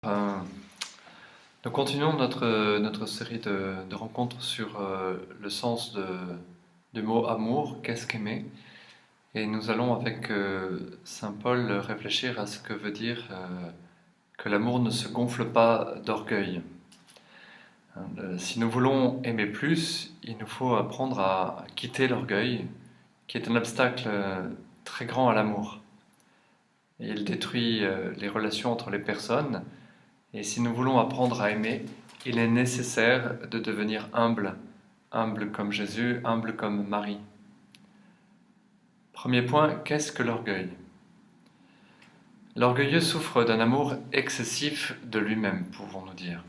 Euh, Nous continuons notre série de rencontres sur le sens du mot amour, qu'est-ce qu'aimer? Et nous allons avec Saint Paul réfléchir à ce que veut dire que l'amour ne se gonfle pas d'orgueil. Si nous voulons aimer plus, il nous faut apprendre à quitter l'orgueil, qui est un obstacle très grand à l'amour. Et il détruit les relations entre les personnes. Et si nous voulons apprendre à aimer, il est nécessaire de devenir humble, humble comme Jésus, humble comme Marie. Premier point, qu'est-ce que l'orgueil? L'orgueilleux souffre d'un amour excessif de lui-même, pouvons-nous dire.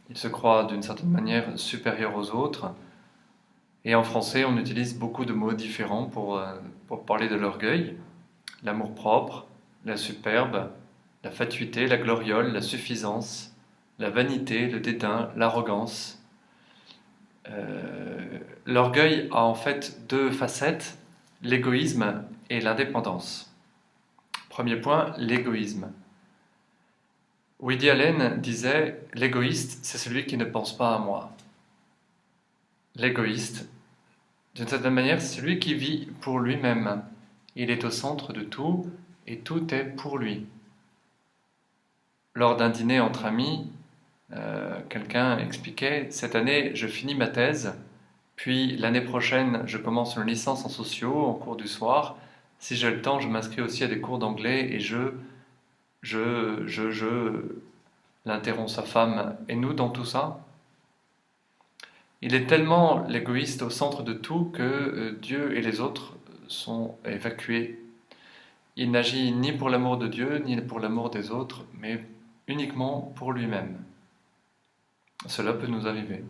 Il se croit d'une certaine manière supérieur aux autres, et en français on utilise beaucoup de mots différents pour parler de l'orgueil. L'amour-propre, la superbe, la fatuité, la gloriole, la suffisance, la vanité, le dédain, l'arrogance. L'orgueil a en fait deux facettes, l'égoïsme et l'indépendance. Premier point, l'égoïsme. Woody Allen disait « L'égoïste, c'est celui qui ne pense pas à moi ». L'égoïste, d'une certaine manière, c'est celui qui vit pour lui-même. Il est au centre de tout et tout est pour lui. Lors d'un dîner entre amis, quelqu'un expliquait « Cette année, je finis ma thèse, puis l'année prochaine, je commence une licence en sociaux en cours du soir. Si j'ai le temps, je m'inscris aussi à des cours d'anglais et l'interrompt sa femme. Et nous, dans tout ça, il est tellement l'égoïste au centre de tout que Dieu et les autres sont évacués. Il n'agit ni pour l'amour de Dieu, ni pour l'amour des autres, mais uniquement pour lui-même. Cela peut nous arriver.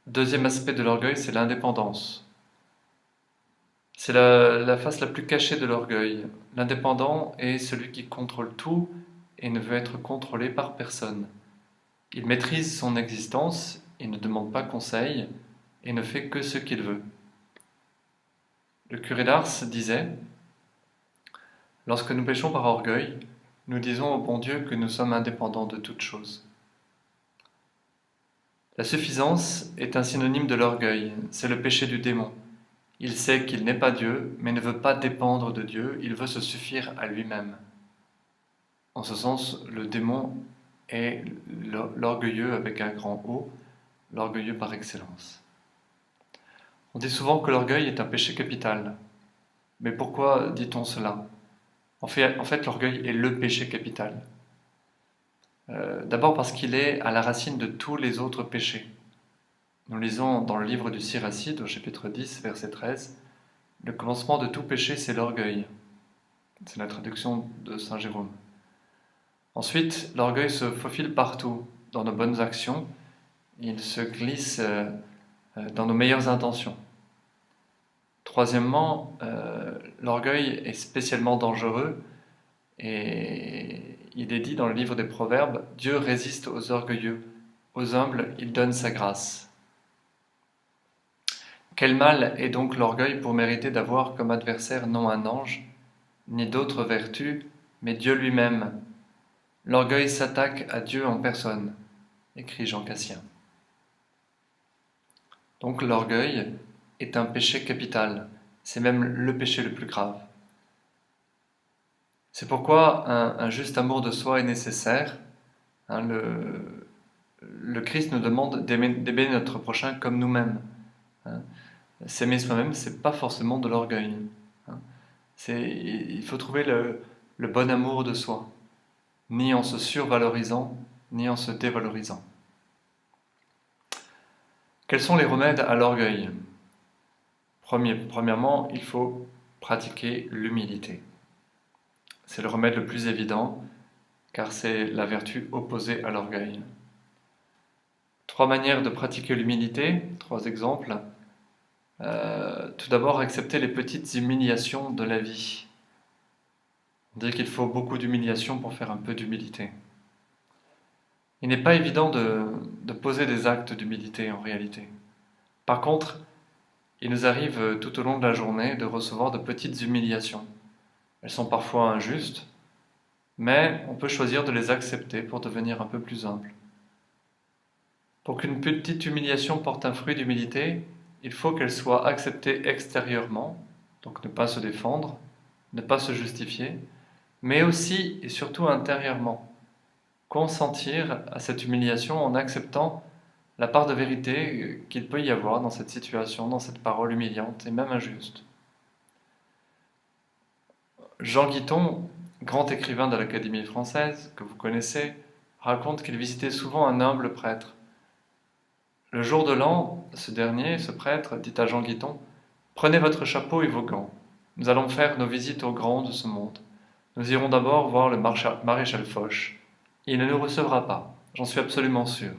Deuxième aspect de l'orgueil, c'est l'indépendance. C'est la face la plus cachée de l'orgueil. L'indépendant est celui qui contrôle tout et ne veut être contrôlé par personne. Il maîtrise son existence, il ne demande pas conseil et ne fait que ce qu'il veut. Le curé d'Ars disait « Lorsque nous péchons par orgueil, nous disons au bon Dieu que nous sommes indépendants de toute chose. » La suffisance est un synonyme de l'orgueil, c'est le péché du démon. Il sait qu'il n'est pas Dieu, mais ne veut pas dépendre de Dieu, il veut se suffire à lui-même. En ce sens, le démon est l'orgueilleux avec un grand O, l'orgueilleux par excellence. On dit souvent que l'orgueil est un péché capital. Mais pourquoi dit-on cela? En fait, l'orgueil est le péché capital. D'abord parce qu'il est à la racine de tous les autres péchés. Nous lisons dans le livre du Siracide, au chapitre 10, verset 13, « Le commencement de tout péché, c'est l'orgueil ». C'est la traduction de saint Jérôme. Ensuite, l'orgueil se faufile partout, dans nos bonnes actions, il se glisse dans nos meilleures intentions. Troisièmement, l'orgueil est spécialement dangereux et il est dit dans le livre des Proverbes, « Dieu résiste aux orgueilleux, aux humbles il donne sa grâce ». Quel mal est donc l'orgueil pour mériter d'avoir comme adversaire non un ange, ni d'autres vertus, mais Dieu lui-même? L'orgueil s'attaque à Dieu en personne, écrit Jean Cassien. Donc l'orgueil est un péché capital, c'est même le péché le plus grave. C'est pourquoi un juste amour de soi est nécessaire. Le Christ nous demande d'aimer notre prochain comme nous-mêmes. S'aimer soi-même, c'est pas forcément de l'orgueil. Il faut trouver le bon amour de soi, ni en se survalorisant, ni en se dévalorisant. Quels sont les remèdes à l'orgueil? Premièrement, il faut pratiquer l'humilité. C'est le remède le plus évident, car c'est la vertu opposée à l'orgueil. 3 manières de pratiquer l'humilité, 3 exemples. Tout d'abord, accepter les petites humiliations de la vie. On dit qu'il faut beaucoup d'humiliation pour faire un peu d'humilité. Il n'est pas évident de poser des actes d'humilité en réalité. Par contre, il nous arrive tout au long de la journée de recevoir de petites humiliations. Elles sont parfois injustes, mais on peut choisir de les accepter pour devenir un peu plus humble. Pour qu'une petite humiliation porte un fruit d'humilité, il faut qu'elle soit acceptée extérieurement, donc ne pas se défendre, ne pas se justifier, mais aussi et surtout intérieurement, consentir à cette humiliation en acceptant la part de vérité qu'il peut y avoir dans cette situation, dans cette parole humiliante et même injuste. Jean Guiton, grand écrivain de l'Académie française, que vous connaissez, raconte qu'il visitait souvent un humble prêtre. Le jour de l'an, ce prêtre, dit à Jean Guiton, « Prenez votre chapeau et vos gants. Nous allons faire nos visites aux grands de ce monde. Nous irons d'abord voir le maréchal Foch. Il ne nous recevra pas, j'en suis absolument sûr.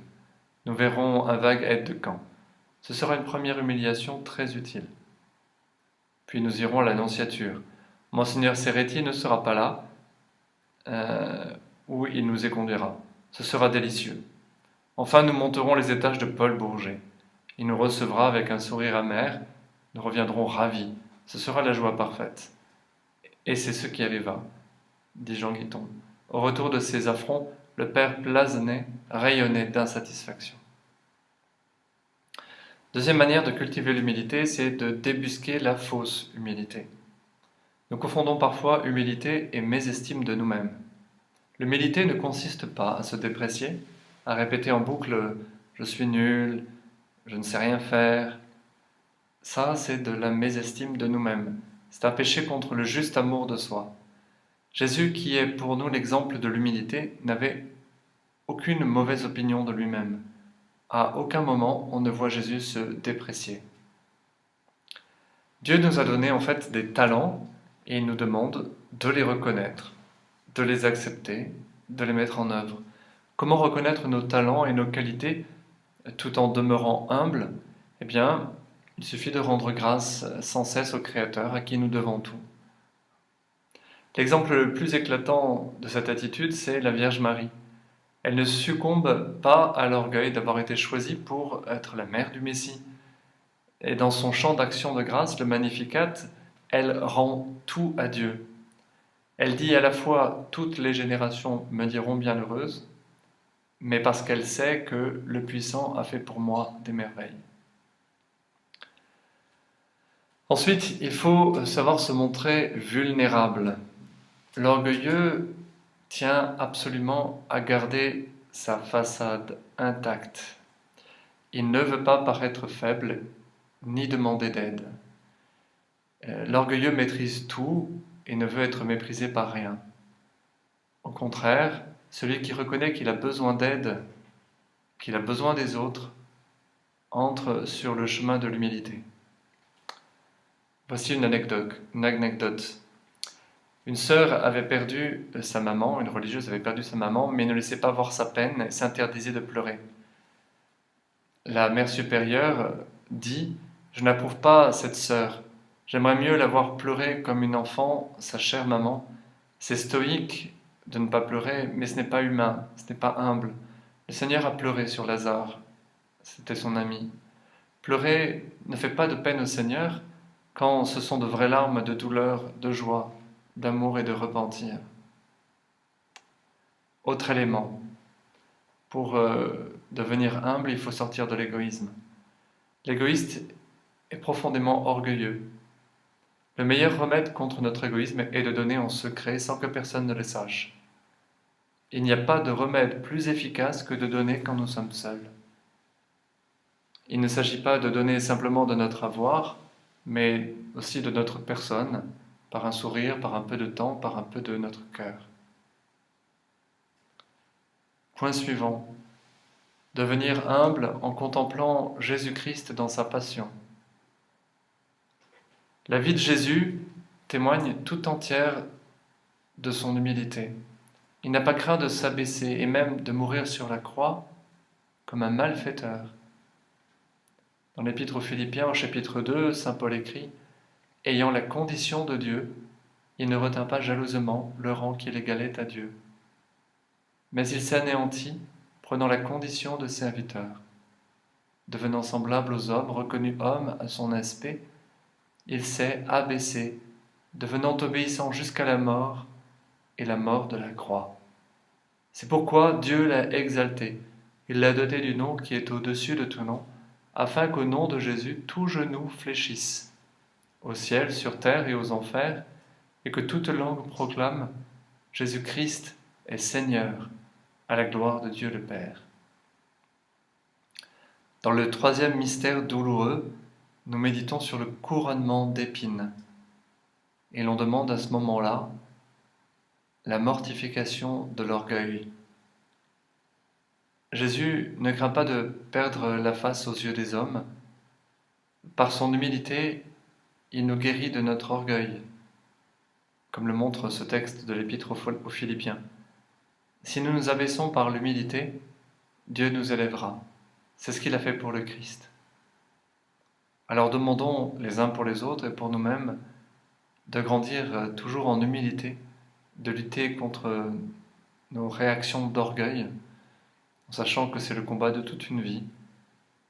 Nous verrons un vague aide de camp. Ce sera une première humiliation très utile. Puis nous irons à l'Annonciature. Monseigneur Serretti ne sera pas là, où il nous y conduira. Ce sera délicieux. Enfin, nous monterons les étages de Paul Bourget. Il nous recevra avec un sourire amer. Nous reviendrons ravis. Ce sera la joie parfaite. Et c'est ce qui arriva, dit Jean Guiton. Au retour de ces affronts, le père Blazenet rayonnait d'insatisfaction. Deuxième manière de cultiver l'humilité, c'est de débusquer la fausse humilité. Nous confondons parfois humilité et mésestime de nous-mêmes. L'humilité ne consiste pas à se déprécier, à répéter en boucle « je suis nul »,« je ne sais rien faire ». Ça, c'est de la mésestime de nous-mêmes. C'est un péché contre le juste amour de soi. Jésus, qui est pour nous l'exemple de l'humilité, n'avait aucune mauvaise opinion de lui-même. À aucun moment on ne voit Jésus se déprécier. Dieu nous a donné en fait des talents et il nous demande de les reconnaître, de les accepter, de les mettre en œuvre. Comment reconnaître nos talents et nos qualités tout en demeurant humble? Eh bien, il suffit de rendre grâce sans cesse au Créateur à qui nous devons tout. L'exemple le plus éclatant de cette attitude, c'est la Vierge Marie. Elle ne succombe pas à l'orgueil d'avoir été choisie pour être la mère du Messie. Et dans son champ d'action de grâce, le Magnificat, elle rend tout à Dieu. Elle dit à la fois « toutes les générations me diront bienheureuse », mais parce qu'elle sait que le Puissant a fait pour moi des merveilles. Ensuite, il faut savoir se montrer vulnérable. L'orgueilleux tient absolument à garder sa façade intacte. Il ne veut pas paraître faible ni demander d'aide. L'orgueilleux maîtrise tout et ne veut être méprisé par rien. Au contraire, celui qui reconnaît qu'il a besoin d'aide, qu'il a besoin des autres, entre sur le chemin de l'humilité. Voici une anecdote. Une sœur avait perdu sa maman, une religieuse avait perdu sa maman, mais ne laissait pas voir sa peine et s'interdisait de pleurer. La mère supérieure dit « Je n'approuve pas cette sœur. J'aimerais mieux la voir pleurer comme une enfant, sa chère maman. C'est stoïque de ne pas pleurer, mais ce n'est pas humain, ce n'est pas humble. Le Seigneur a pleuré sur Lazare. C'était son ami. Pleurer ne fait pas de peine au Seigneur quand ce sont de vraies larmes de douleur, de joie, d'amour et de repentir. » Autre élément. Pour devenir humble, il faut sortir de l'égoïsme. L'égoïste est profondément orgueilleux. Le meilleur remède contre notre égoïsme est de donner en secret sans que personne ne le sache. Il n'y a pas de remède plus efficace que de donner quand nous sommes seuls. Il ne s'agit pas de donner simplement de notre avoir, mais aussi de notre personne, par un sourire, par un peu de temps, par un peu de notre cœur. Point suivant. Devenir humble en contemplant Jésus-Christ dans sa passion. La vie de Jésus témoigne tout entière de son humilité. Il n'a pas craint de s'abaisser et même de mourir sur la croix comme un malfaiteur. Dans l'Épître aux Philippiens, au chapitre 2, saint Paul écrit « Ayant la condition de Dieu, il ne retint pas jalousement le rang qu'il égalait à Dieu. Mais il s'est anéanti, prenant la condition de serviteur. Devenant semblable aux hommes, reconnu homme à son aspect, il s'est abaissé, devenant obéissant jusqu'à la mort, et la mort de la croix. C'est pourquoi Dieu l'a exalté. Il l'a doté du nom qui est au-dessus de tout nom, afin qu'au nom de Jésus, tout genou fléchisse, au ciel, sur terre et aux enfers, et que toute langue proclame Jésus-Christ est Seigneur, à la gloire de Dieu le Père. Dans le troisième mystère douloureux, nous méditons sur le couronnement d'épines. Et l'on demande à ce moment-là la mortification de l'orgueil. Jésus ne craint pas de perdre la face aux yeux des hommes. Par son humilité, il nous guérit de notre orgueil, comme le montre ce texte de l'Épître aux Philippiens. Si nous nous abaissons par l'humilité, Dieu nous élèvera. C'est ce qu'il a fait pour le Christ. Alors demandons les uns pour les autres et pour nous-mêmes de grandir toujours en humilité, de lutter contre nos réactions d'orgueil, en sachant que c'est le combat de toute une vie.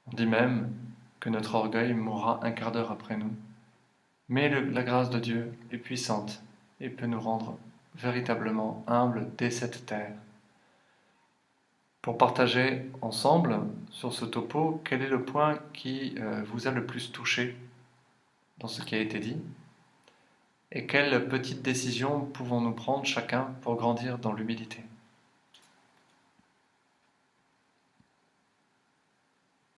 On dit même que notre orgueil mourra un quart d'heure après nous. Mais la grâce de Dieu est puissante et peut nous rendre véritablement humbles dès cette terre. Pour partager ensemble sur ce topo, quel est le point qui vous a le plus touché dans ce qui a été dit? Et quelles petites décisions pouvons-nous prendre chacun pour grandir dans l'humilité?